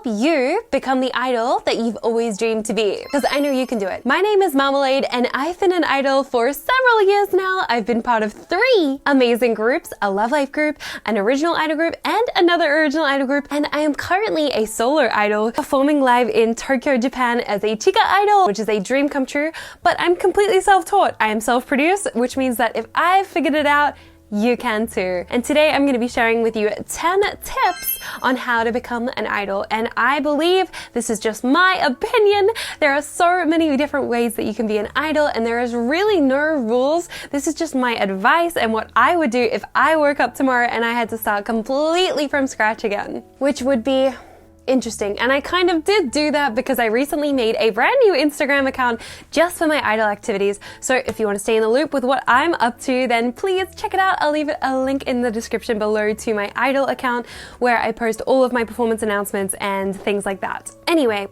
you become the idol that you've always dreamed to be. Because I know you can do it. My name is Marmalade and I've been an idol for several years now. I've been part of 3 amazing groups, a Love Life group, an original idol group, and another original idol group. And I am currently a solo idol performing live in Tokyo, Japan as a Chica idol, which is a dream come true. But I'm completely self-taught. I am self-produced, which means that if I figured it out, you can too. And today I'm going to be sharing with you 10 tips on how to become an idol. And I believe this is just my opinion. There are so many different ways that you can be an idol and there is really no rules. This is just my advice and what I would do if I woke up tomorrow and I had to start completely from scratch again, which would be interesting. And I kind of did do that because I recently made a brand new Instagram account just for my idol activities. So if you want to stay in the loop with what I'm up to, then please check it out. I'll leave a link in the description below to my idol account where I post all of my performance announcements and things like that. Anyway,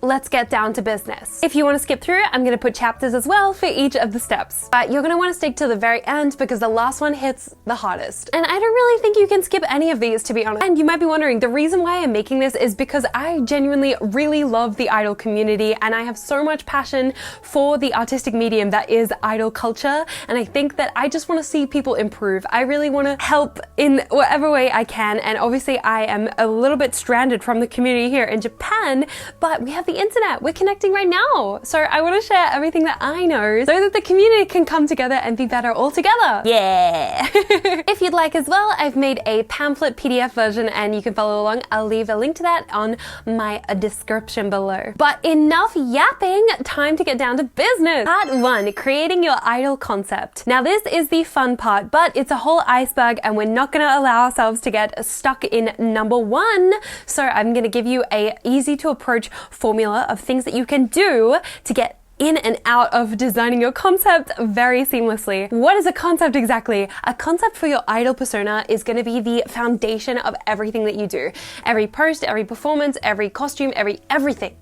let's get down to business. If you want to skip through, I'm going to put chapters as well for each of the steps. But you're going to want to stick to the very end because the last one hits the hardest. And I don't really think you can skip any of these, to be honest. And you might be wondering, the reason why I'm making this is because I genuinely really love the idol community and I have so much passion for the artistic medium that is idol culture. And I think that I just want to see people improve. I really want to help in whatever way I can. And obviously I am a little bit stranded from the community here in Japan, but we have the internet. We're connecting right now. So I want to share everything that I know so that the community can come together and be better all together. Yeah. If you'd like as well, I've made a pamphlet PDF version and you can follow along. I'll leave a link to that on my description below. But enough yapping, time to get down to business. Part 1, creating your idol concept. Now this is the fun part, but it's a whole iceberg and we're not going to allow ourselves to get stuck in number 1. So I'm going to give you a easy to approach formula of things that you can do to get in and out of designing your concept very seamlessly. What is a concept exactly? A concept for your idol persona is going to be the foundation of everything that you do. Every post, every performance, every costume, everything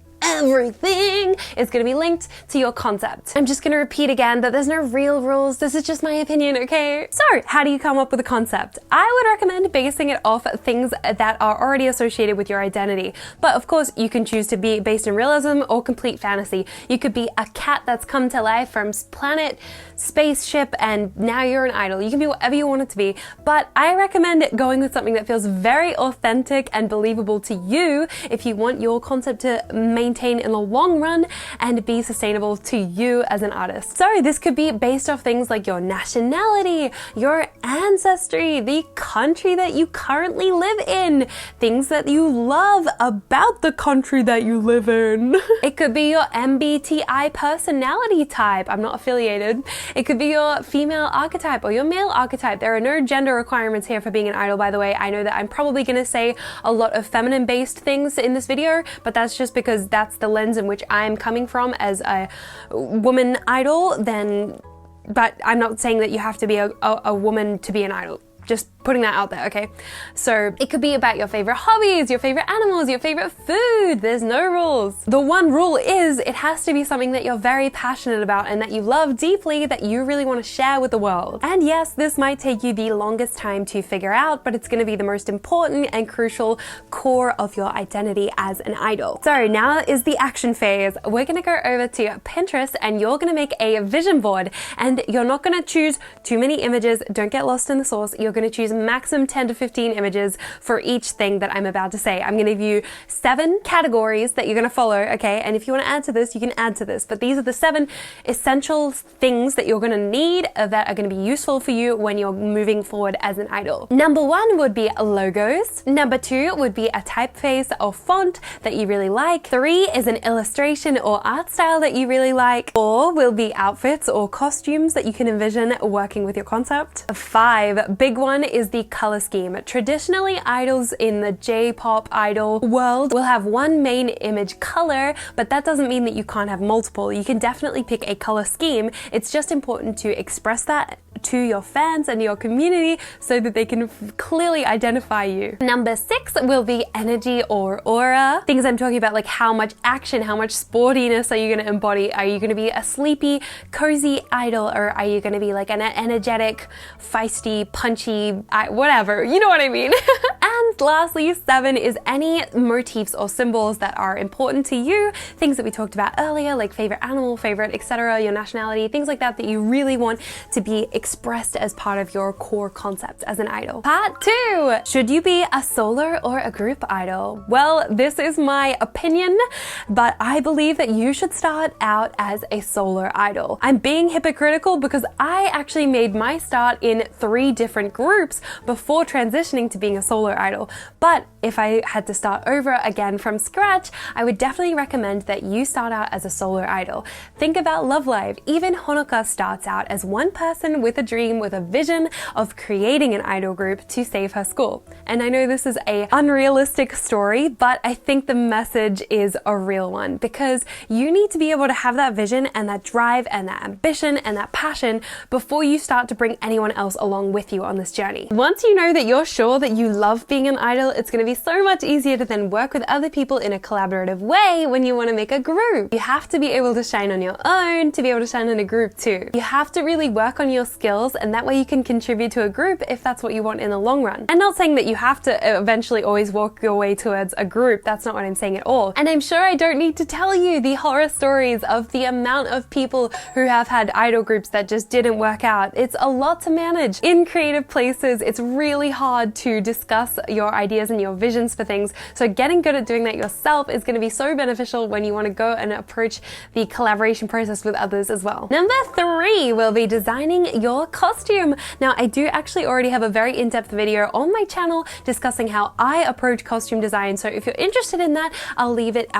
is going to be linked to your concept. I'm just going to repeat again that there's no real rules. This is just my opinion, okay? So how do you come up with a concept? I would recommend basing it off things that are already associated with your identity. But of course, you can choose to be based in realism or complete fantasy. You could be a cat that's come to life from planet, spaceship, and now you're an idol. You can be whatever you want it to be. But I recommend going with something that feels very authentic and believable to you if you want your concept to maintain in the long run and be sustainable to you as an artist. So this could be based off things like your nationality, your ancestry, the country that you currently live in, things that you love about the country that you live in. It could be your MBTI personality type. I'm not affiliated. It could be your female archetype or your male archetype. There are no gender requirements here for being an idol, by the way. I know that I'm probably going to say a lot of feminine-based things in this video, but that's just because that's the lens in which I'm coming from as a woman idol, but I'm not saying that you have to be a woman to be an idol. Just putting that out there, okay? So it could be about your favorite hobbies, your favorite animals, your favorite food. There's no rules. The one rule is it has to be something that you're very passionate about and that you love deeply, that you really want to share with the world. And yes, this might take you the longest time to figure out, but it's going to be the most important and crucial core of your identity as an idol. So now is the action phase. We're going to go over to Pinterest and you're going to make a vision board, and you're not going to choose too many images. Don't get lost in the sauce. You're going to choose maximum 10 to 15 images for each thing that I'm about to say. I'm going to give you 7 categories that you're going to follow, okay? And if you want to add to this, you can add to this. But these are the 7 essential things that you're going to need that are going to be useful for you when you're moving forward as an idol. Number 1 would be logos. Number 2 would be a typeface or font that you really like. 3 is an illustration or art style that you really like. 4 will be outfits or costumes that you can envision working with your concept. 5, big one, is the color scheme. Traditionally, idols in the J-pop idol world will have one main image color, but that doesn't mean that you can't have multiple. You can definitely pick a color scheme. It's just important to express that to your fans and your community so that they can clearly identify you. Number 6 will be energy or aura. Things I'm talking about, like how much action, how much sportiness are you going to embody? Are you going to be a sleepy, cozy idol, or are you going to be like an energetic, feisty, punchy, whatever, you know what I mean. And lastly, 7 is any motifs or symbols that are important to you, things that we talked about earlier, like favorite animal, favorite, etc., your nationality, things like that you really want to be expressed as part of your core concept as an idol. Part 2, should you be a solo or a group idol? Well, this is my opinion, but I believe that you should start out as a solo idol. I'm being hypocritical because I actually made my start in 3 different groups before transitioning to being a solo idol. But if I had to start over again from scratch, I would definitely recommend that you start out as a solo idol. Think about Love Live. Even Honoka starts out as one person with a dream, with a vision of creating an idol group to save her school. And I know this is an unrealistic story, but I think the message is a real one, because you need to be able to have that vision and that drive and that ambition and that passion before you start to bring anyone else along with you on this journey. Once you know that you're sure that you love being an idol, it's going to be so much easier to then work with other people in a collaborative way when you want to make a group. You have to be able to shine on your own to be able to shine in a group too. You have to really work on your skills, and that way you can contribute to a group if that's what you want in the long run. I'm not saying that you have to eventually always walk your way towards a group. That's not what I'm saying at all. And I'm sure I don't need to tell you the horror stories of the amount of people who have had idol groups that just didn't work out. It's a lot to manage. In creative places, it's really hard to discuss your ideas and your visions for things. So getting good at doing that yourself is going to be so beneficial when you want to go and approach the collaboration process with others as well. Number 3 will be designing your costume. Now, I do actually already have a very in-depth video on my channel discussing how I approach costume design. So if you're interested in that, I'll leave it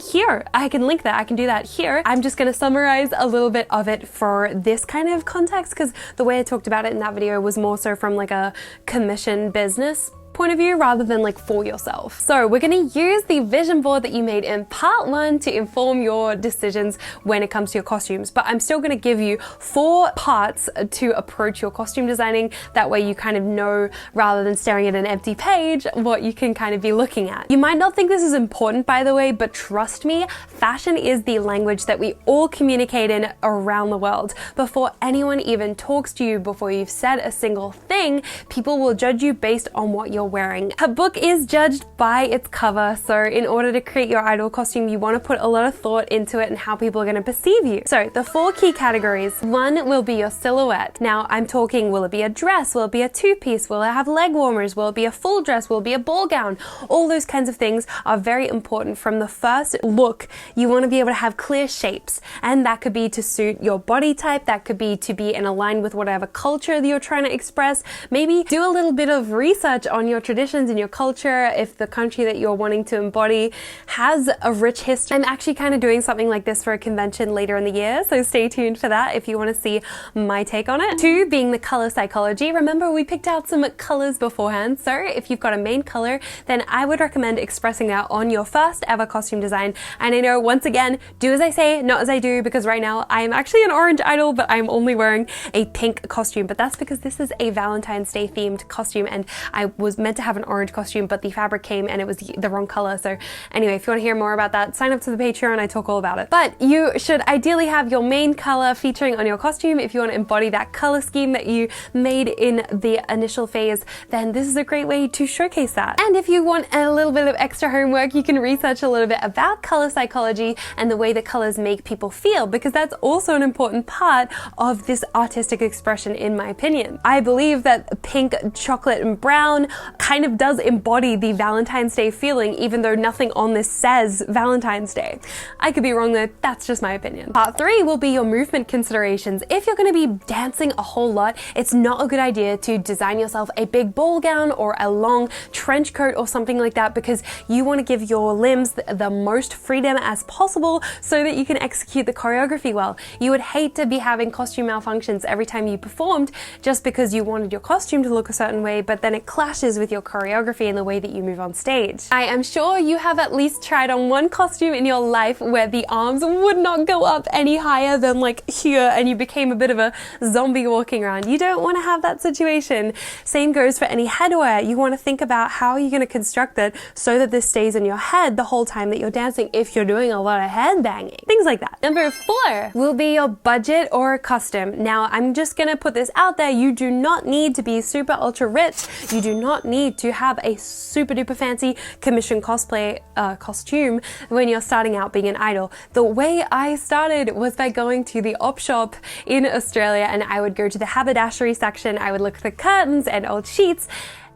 here. I can link that. I can do that here. I'm just going to summarize a little bit of it for this kind of context, because the way I talked about it in that video was more so from like a commission business point of view rather than like for yourself. So we're going to use the vision board that you made in part 1 to inform your decisions when it comes to your costumes, but I'm still going to give you 4 parts to approach your costume designing. That way you kind of know, rather than staring at an empty page, what you can kind of be looking at. You might not think this is important, by the way, but trust me, fashion is the language that we all communicate in around the world. Before anyone even talks to you, before you've said a single thing, people will judge you based on what you're wearing. A book is judged by its cover, so in order to create your idol costume, you want to put a lot of thought into it and how people are going to perceive you. So the 4 key categories. 1 will be your silhouette. Now I'm talking, will it be a dress? Will it be a 2-piece? Will it have leg warmers? Will it be a full dress? Will it be a ball gown? All those kinds of things are very important. From the first look, you want to be able to have clear shapes, and that could be to suit your body type, that could be to be in align with whatever culture that you're trying to express. Maybe do a little bit of research on your traditions and your culture if the country that you're wanting to embody has a rich history. I'm actually kind of doing something like this for a convention later in the year, so stay tuned for that if you want to see my take on it. 2 being the color psychology. Remember, we picked out some colors beforehand, so if you've got a main color, then I would recommend expressing that on your first ever costume design. And I know, once again, do as I say, not as I do, because right now I am actually an orange idol, but I'm only wearing a pink costume, but that's because this is a Valentine's Day themed costume, and I was meant to have an orange costume, but the fabric came and it was the wrong color. So anyway, if you want to hear more about that, sign up to the Patreon. I talk all about it. But you should ideally have your main color featuring on your costume. If you want to embody that color scheme that you made in the initial phase, then this is a great way to showcase that. And if you want a little bit of extra homework, you can research a little bit about color psychology and the way that colors make people feel, because that's also an important part of this artistic expression, in my opinion. I believe that pink, chocolate, and brown kind of does embody the Valentine's Day feeling, even though nothing on this says Valentine's Day. I could be wrong though, that's just my opinion. Part 3 will be your movement considerations. If you're going to be dancing a whole lot, it's not a good idea to design yourself a big ball gown or a long trench coat or something like that, because you want to give your limbs the most freedom as possible so that you can execute the choreography well. You would hate to be having costume malfunctions every time you performed just because you wanted your costume to look a certain way, but then it clashes with with your choreography and the way that you move on stage. I am sure you have at least tried on one costume in your life where the arms would not go up any higher than like here and you became a bit of a zombie walking around. You don't want to have that situation. Same goes for any headwear. You want to think about how you're going to construct it so that this stays in your head the whole time that you're dancing if you're doing a lot of head banging. Things like that. Number 4 will be your budget or custom. Now, I'm just going to put this out there. You do not need to be super ultra rich. You do not need to have a super duper fancy commission cosplay costume when you're starting out being an idol. The way I started was by going to the op shop in Australia, and I would go to the haberdashery section. I would look for the curtains and old sheets,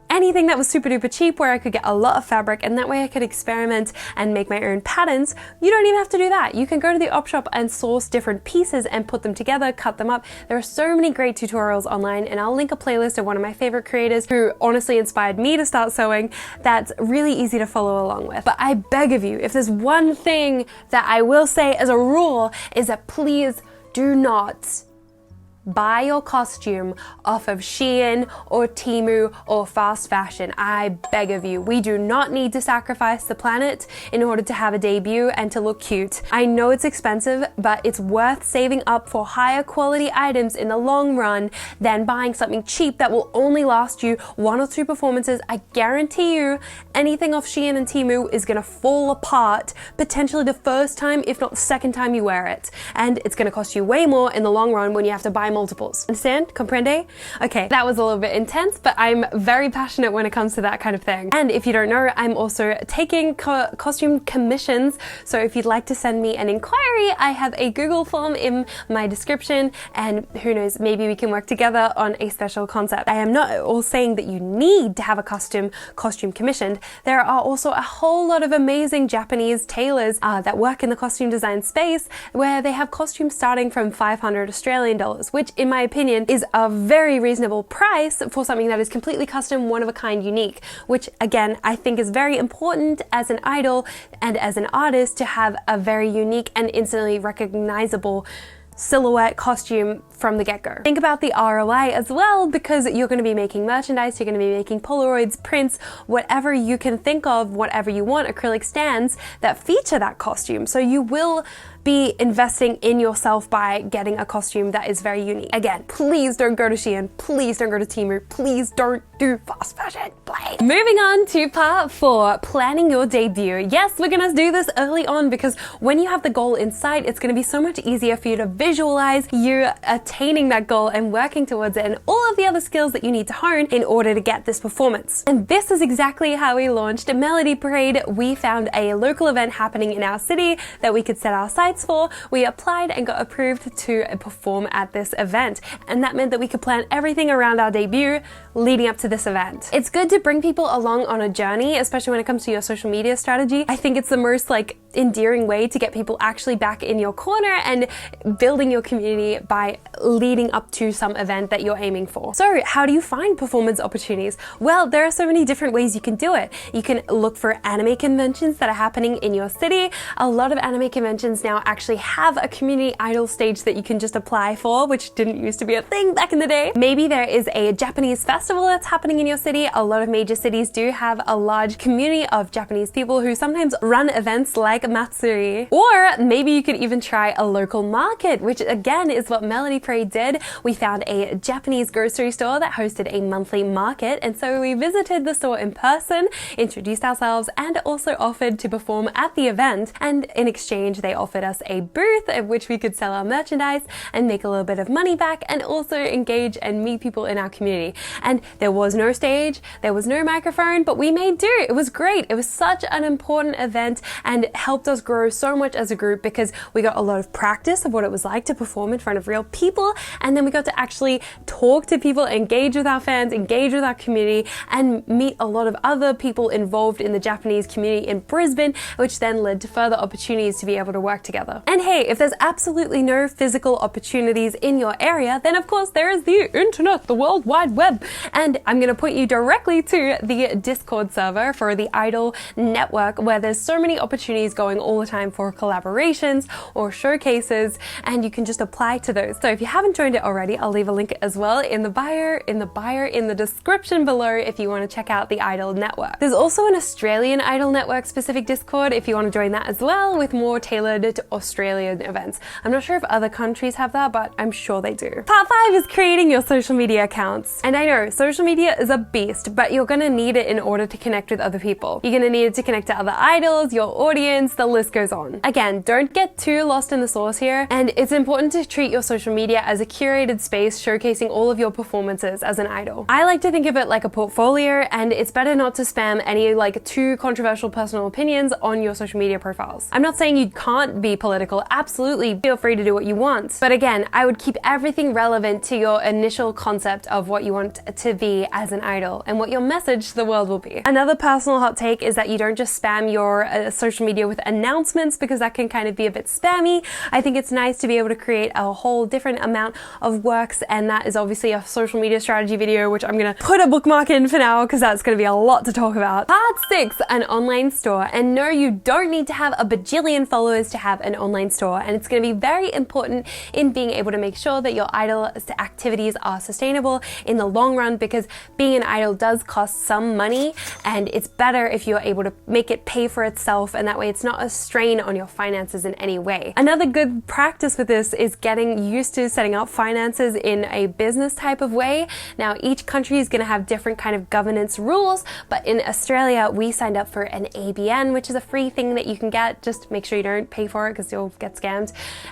anything that was super duper cheap where I could get a lot of fabric, and that way I could experiment and make my own patterns. You don't even have to do that. You can go to the op shop and source different pieces and put them together, cut them up. There are so many great tutorials online, and I'll link a playlist of one of my favorite creators who honestly inspired me to start sewing that's really easy to follow along with. But I beg of you, if there's one thing that I will say as a rule, is that please do not buy your costume off of Shein or Temu or fast fashion. I beg of you. We do not need to sacrifice the planet in order to have a debut and to look cute. I know it's expensive, but it's worth saving up for higher quality items in the long run than buying something cheap that will only last you 1 or 2 performances. I guarantee you anything off Shein and Temu is gonna fall apart potentially the first time, if not the second time you wear it. And it's gonna cost you way more in the long run when you have to buy multiples. Understand? Comprende? Okay, that was a little bit intense, but I'm very passionate when it comes to that kind of thing. And if you don't know, I'm also taking costume commissions. So if you'd like to send me an inquiry, I have a Google form in my description, and who knows, maybe we can work together on a special concept. I am not at all saying that you need to have a costume commissioned. There are also a whole lot of amazing Japanese tailors that work in the costume design space where they have costumes starting from 500 Australian dollars, which in my opinion is a very reasonable price for something that is completely custom, one of a kind, unique, which again, I think is very important as an idol and as an artist to have a very unique and instantly recognizable silhouette costume from the get-go. Think about the ROI as well, because you're going to be making merchandise, you're going to be making Polaroids, prints, whatever you can think of, whatever you want, acrylic stands that feature that costume. So you will be investing in yourself by getting a costume that is very unique. Again, please don't go to Shein, please don't go to Temu, please don't do fast fashion, please. Moving on to part 4, planning your debut. Yes, we're gonna do this early on because when you have the goal in sight, it's gonna be so much easier for you to visualize you attaining that goal and working towards it, and all of the other skills that you need to hone in order to get this performance. And this is exactly how we launched Melody Parade. We found a local event happening in our city that we could set our sights for. We applied and got approved to perform at this event, and that meant that we could plan everything around our debut leading up to this event. It's good to bring people along on a journey, especially when it comes to your social media strategy. I think it's the most endearing way to get people actually back in your corner and building your community by leading up to some event that you're aiming for. So how do you find performance opportunities? Well, there are so many different ways you can do it. You can look for anime conventions that are happening in your city. A lot of anime conventions now actually have a community idol stage that you can just apply for, which didn't used to be a thing back in the day. Maybe there is a Japanese festival that's happening in your city. A lot of major cities do have a large community of Japanese people who sometimes run events like Matsuri. Or maybe you could even try a local market, which again is what Melody Parade did. We found a Japanese grocery store that hosted a monthly market, and so we visited the store in person, introduced ourselves, and also offered to perform at the event. And in exchange, they offered us a booth at which we could sell our merchandise and make a little bit of money back, and also engage and meet people in our community. And there was no stage, there was no microphone, but we made do. It was great. It was such an important event and helped us grow so much as a group because we got a lot of practice of what it was like to perform in front of real people, and then we got to actually talk to people, engage with our fans, engage with our community, and meet a lot of other people involved in the Japanese community in Brisbane, which then led to further opportunities to be able to work together. And hey, if there's absolutely no physical opportunities in your area, then of course there is the internet, the World Wide Web. And I'm going to point you directly to the Discord server for the Idol network, where there's so many opportunities going going all the time for collaborations or showcases, and you can just apply to those. So if you haven't joined it already, I'll leave a link as well in the description below if you want to check out the Idol network. There's also an Australian Idol network specific Discord if you want to join that as well, with more tailored to Australian events. I'm not sure if other countries have that, but I'm sure they do. Part 5 is creating your social media accounts. And I know social media is a beast, but you're gonna need it in order to connect with other people. You're gonna need it to connect to other idols, your audience, the list goes on. Again, don't get too lost in the sauce here, and it's important to treat your social media as a curated space showcasing all of your performances as an idol. I like to think of it like a portfolio, and it's better not to spam any like too controversial personal opinions on your social media profiles. I'm not saying you can't be political, absolutely feel free to do what you want, but again, I would keep everything relevant to your initial concept of what you want to be as an idol and what your message to the world will be. Another personal hot take is that you don't just spam your social media with announcements, because that can kind of be a bit spammy. I think it's nice to be able to create a whole different amount of works, and that is obviously a social media strategy video, which I'm gonna put a bookmark in for now because that's gonna be a lot to talk about. Part 6, an online store. And no, you don't need to have a bajillion followers to have an online store, and it's gonna be very important in being able to make sure that your idol's activities are sustainable in the long run, because being an idol does cost some money, and it's better if you're able to make it pay for itself, and that way it's not a strain on your finances in any way. Another good practice with this is getting used to setting up finances in a business type of way. Now, each country is going to have different kind of governance rules, but in Australia, we signed up for an ABN, which is a free thing that you can get. Just make sure you don't pay for it because you'll get scammed.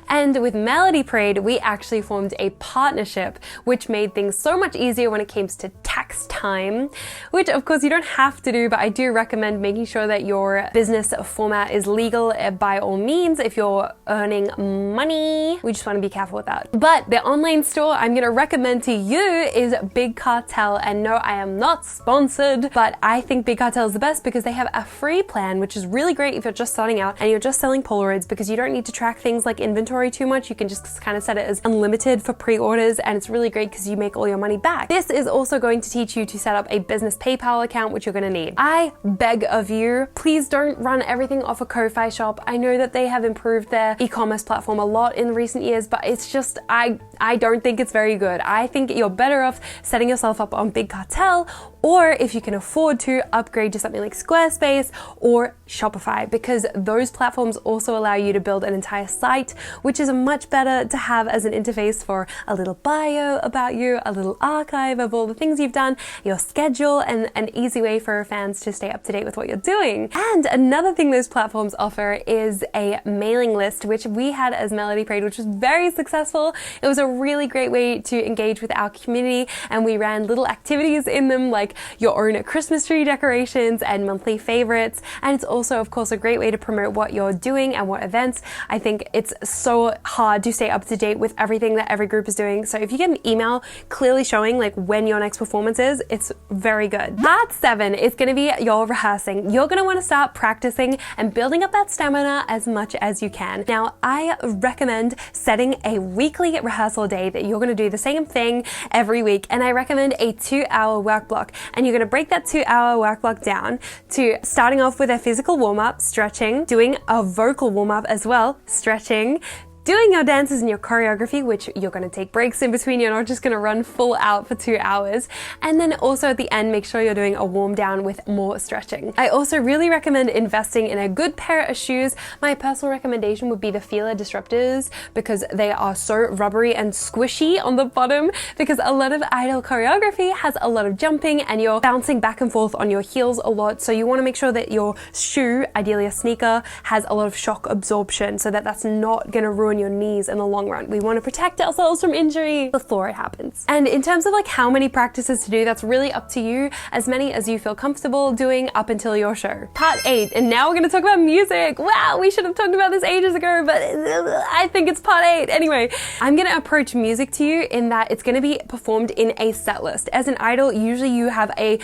And with Melody Parade, we actually formed a partnership, which made things so much easier when it came to tax time, which of course you don't have to do, but I do recommend making sure that your business format is legal by all means if you're earning money. We just want to be careful with that. But the online store I'm going to recommend to you is Big Cartel, and no, I am not sponsored, but I think Big Cartel is the best because they have a free plan, which is really great if you're just starting out and you're just selling Polaroids, because you don't need to track things like inventory too much. You can just kind of set it as unlimited for pre-orders, and it's really great because you make all your money back. This is also going to teach you to set up a business PayPal account, which you're going to need. I beg of you, please don't run everything off a Ko-Fi shop. I know that they have improved their e-commerce platform a lot in recent years, but it's just, I don't think it's very good. I think you're better off setting yourself up on Big Cartel, or if you can afford to, upgrade to something like Squarespace or Shopify, because those platforms also allow you to build an entire site, which is much better to have as an interface for a little bio about you, a little archive of all the things you've done, your schedule, and an easy way for fans to stay up to date with what you're doing. And another thing those platforms offer is a mailing list, which we had as Melody Parade, which was very successful. It was a really great way to engage with our community, and we ran little activities in them like your own Christmas tree decorations and monthly favorites. And it's also, of course, a great way to promote what you're doing and what events. I think it's so hard to stay up to date with everything that every group is doing. So if you get an email clearly showing like when your next performance is, it's very good. Part 7 is going to be your rehearsing. You're going to want to start practicing and building up that stamina as much as you can. Now, I recommend setting a weekly rehearsal day that you're going to do the same thing every week. And I recommend a 2-hour work block. And you're going to break that 2-hour work block down to starting off with a physical warm-up, stretching, doing a vocal warm-up as well, stretching, doing your dances and your choreography, which you're going to take breaks in between. You're not just going to run full out for 2 hours. And then also at the end, make sure you're doing a warm down with more stretching. I also really recommend investing in a good pair of shoes. My personal recommendation would be the Fila Disruptors, because they are so rubbery and squishy on the bottom, because a lot of idol choreography has a lot of jumping and you're bouncing back and forth on your heels a lot. So you want to make sure that your shoe, ideally a sneaker, has a lot of shock absorption so that that's not going to ruin your knees in the long run. We want to protect ourselves from injury before it happens. And in terms of like how many practices to do, that's really up to you, as many as you feel comfortable doing up until your show. Part 8, and now we're going to talk about music. Wow, we should have talked about this ages ago, but I think it's part 8. Anyway, I'm going to approach music to you in that it's going to be performed in a set list. As an idol, usually you have a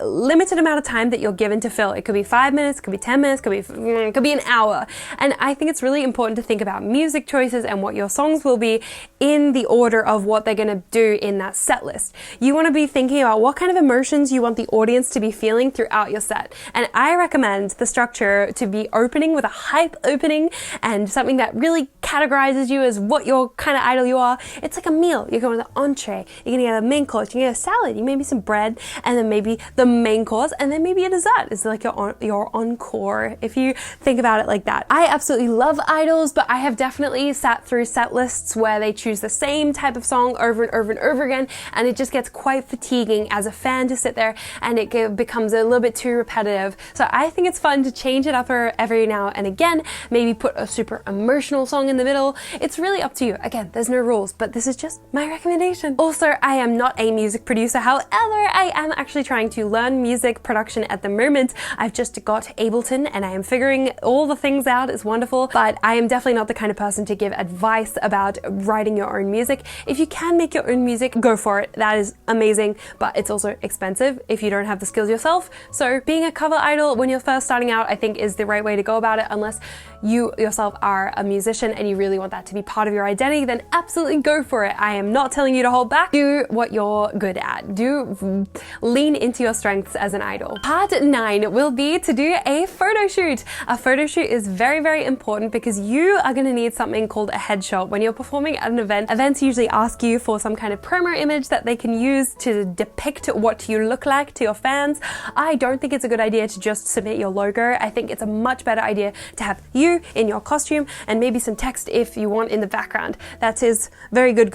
limited amount of time that you're given to fill. It could be 5 minutes, it could be 10 minutes, it could be an hour. And I think it's really important to think about music choices and what your songs will be in the order of what they're going to do in that set list. You want to be thinking about what kind of emotions you want the audience to be feeling throughout your set. And I recommend the structure to be opening with a hype opening and something that really categorizes you as what your kind of idol you are. It's like a meal. You're going to the entree, you're going to get a main course, you're going to get a salad, you maybe some bread, and then maybe the main course, and then maybe a dessert. It's like your encore, if you think about it like that. I absolutely love idols, but I have definitely sat through set lists where they choose the same type of song over and over and over again, and it just gets quite fatiguing as a fan to sit there, and it becomes a little bit too repetitive. So I think it's fun to change it up every now and again, maybe put a super emotional song in the middle. It's really up to you. Again, there's no rules, but this is just my recommendation. Also, I am not a music producer. However, I am actually trying to learn music production at the moment. I've just got Ableton and I am figuring all the things out. It's wonderful, but I am definitely not the kind of person to give advice about writing your own music. If you can make your own music, go for it. That is amazing, but it's also expensive if you don't have the skills yourself. So being a cover idol when you're first starting out, I think is the right way to go about it, unless you yourself are a musician and you really want that to be part of your identity, then absolutely go for it. I am not telling you to hold back. Do what you're good at. Do lean into your strengths as an idol. Part 9 will be to do a photo shoot. A photo shoot is very, very important because you are going to need something called a headshot. When you're performing at an event, events usually ask you for some kind of promo image that they can use to depict what you look like to your fans. I don't think it's a good idea to just submit your logo. I think it's a much better idea to have you in your costume and maybe some text if you want in the background. That is very good.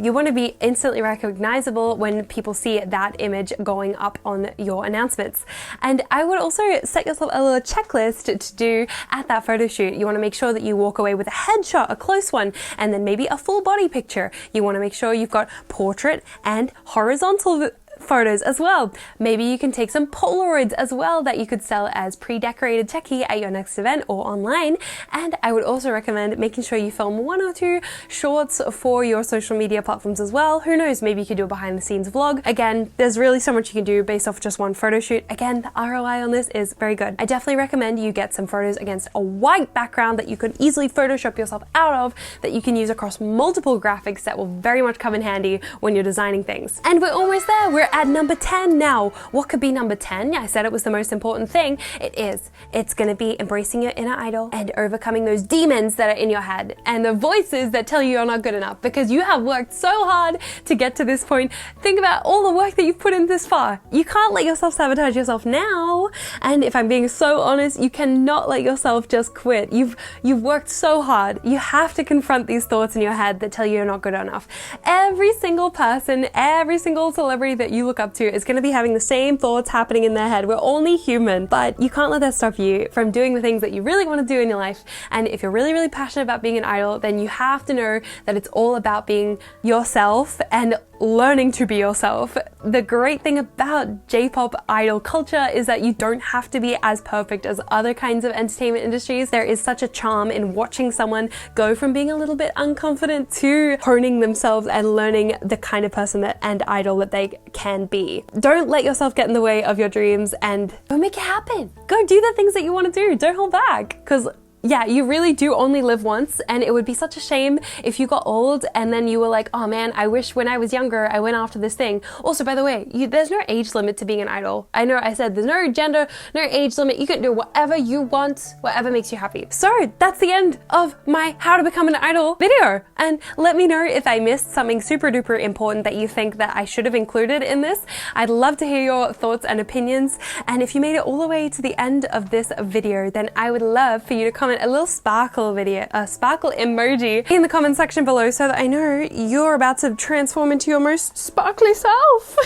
You want to be instantly recognizable when people see that image going up on your announcements. And I would also set yourself a little checklist to do at that photo shoot. You want to make sure that you walk away with a headshot, a close one, and then maybe a full body picture. You want to make sure you've got portrait and horizontal photos as well. Maybe you can take some Polaroids as well that you could sell as pre-decorated techie at your next event or online. And I would also recommend making sure you film 1 or 2 shorts for your social media platforms as well. Who knows, maybe you could do a behind the scenes vlog. Again, there's really so much you can do based off just one photo shoot. Again, the ROI on this is very good. I definitely recommend you get some photos against a white background that you could easily Photoshop yourself out of, that you can use across multiple graphics that will very much come in handy when you're designing things. And we're almost there. We're at number 10 now. What could be number 10? Yeah, I said it was the most important thing. It is. It's going to be embracing your inner idol and overcoming those demons that are in your head and the voices that tell you you're not good enough, because you have worked so hard to get to this point. Think about all the work that you've put in this far. You can't let yourself sabotage yourself now. And if I'm being so honest, you cannot let yourself just quit. You've worked so hard. You have to confront these thoughts in your head that tell you you're not good enough. Every single person, every single celebrity that you look up to is going to be having the same thoughts happening in their head. We're only human, but you can't let that stop you from doing the things that you really want to do in your life. And if you're really, really passionate about being an idol, then you have to know that it's all about being yourself and learning to be yourself. The great thing about J-pop idol culture is that you don't have to be as perfect as other kinds of entertainment industries. There is such a charm in watching someone go from being a little bit unconfident to honing themselves and learning the kind of person and idol that they can be. Don't let yourself get in the way of your dreams and go make it happen. Go do the things that you want to do. Don't hold back, because yeah, you really do only live once, and it would be such a shame if you got old and then you were like, oh man, I wish when I was younger I went after this thing. Also, by the way, there's no age limit to being an idol. I know I said there's no gender, no age limit. You can do whatever you want, whatever makes you happy. So that's the end of my how to become an idol video. And let me know if I missed something super duper important that you think that I should have included in this. I'd love to hear your thoughts and opinions. And if you made it all the way to the end of this video, then I would love for you to comment a little sparkle emoji in the comment section below so that I know you're about to transform into your most sparkly self.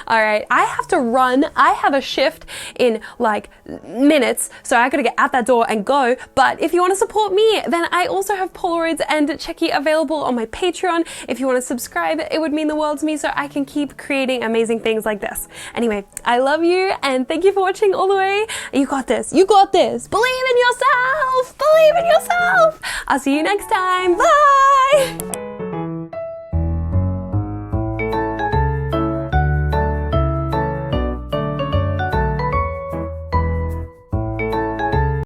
All right, I have to run. I have a shift in like minutes, so I gotta get out that door and go. But if you want to support me, then I also have Polaroids and Checky available on my Patreon. If you want to subscribe, it would mean the world to me so I can keep creating amazing things like this. Anyway, I love you and thank you for watching all the way. You got this. You got this. Believe in yourself. Believe in yourself. I'll see you next time. Bye.